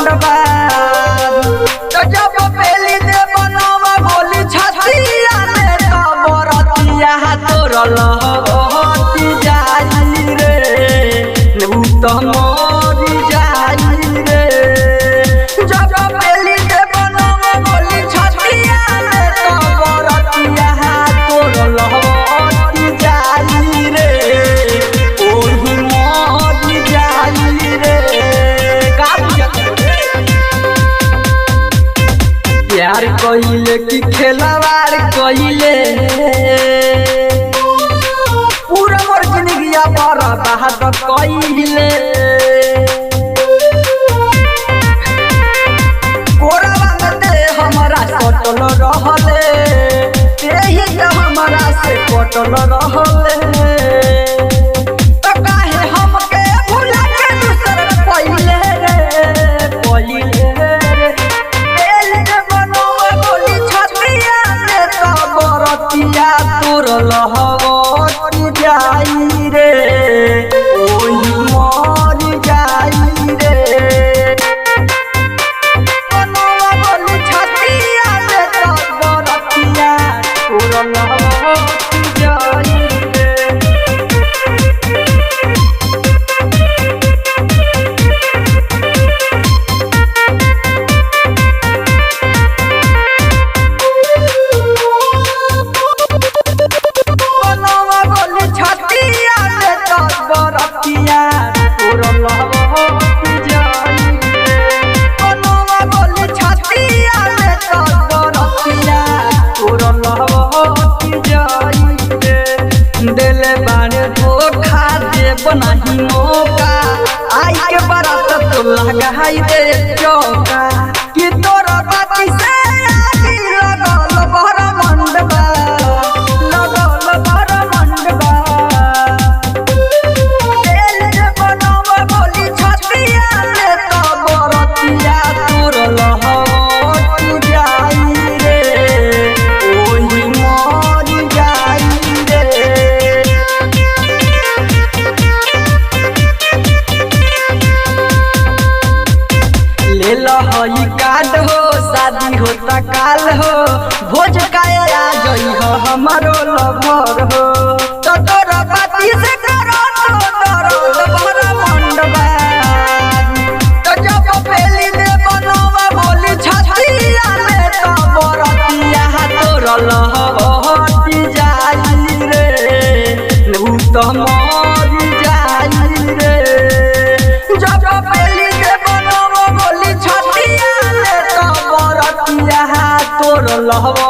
मंडबा तो जब पेली दे बनावा बोली छतिया में तो बरतिया तोर लहती जाई रे उ तो मरी जाई रे जब पेली दे बनावा बोली छतिया में तो बरतिया तोर लहती जाई रे ओही मरी जाई रे का प्यार कइले कि खेलवार कइले पूरा मोर जिंदगिया बर्बाद कइले कोरवा में ते हमरा सटल रहले तेही त हमरा से कटल रहले तो काहे हमके भुला के दूसर पइले रे पइले रे तेल के बनवा बोली छतिया से तो बरतिया तोर लहती जाई रे ओही मरी जाई रे बनवा बोली छतिया से तो बरतिया तोर लहती जाई रे बनवा बोली छतिया से तो बरतिया तोर लहती जाई रे बनवा बोली छतिया से तो बरतिया तोर लहती जाई रे दिल बारे धोखा देब नहीं मौका आई के बारात तो लगाई दे चौका कि तोर बाती से आगी लगल भर मंडबा लगल भर मंडबा तेल जे बनवा बोली छतिया से तो बरतिया तोर लहती जाई रे ओही मरी जाई रे ले लहई कार्ड हो शादी होता काल हो भोज काया जई हो हमारो लभर हो तो तोर बाती से करो तो दर्द भर मंडबा तो जब पेली दे बनवा बोली छतिया में तो बरतिया तोर लहती जाई रे उ तो मरी जाई रे जब पेली दे बनवा बोली छतिया में तो बरतिया तोर लहती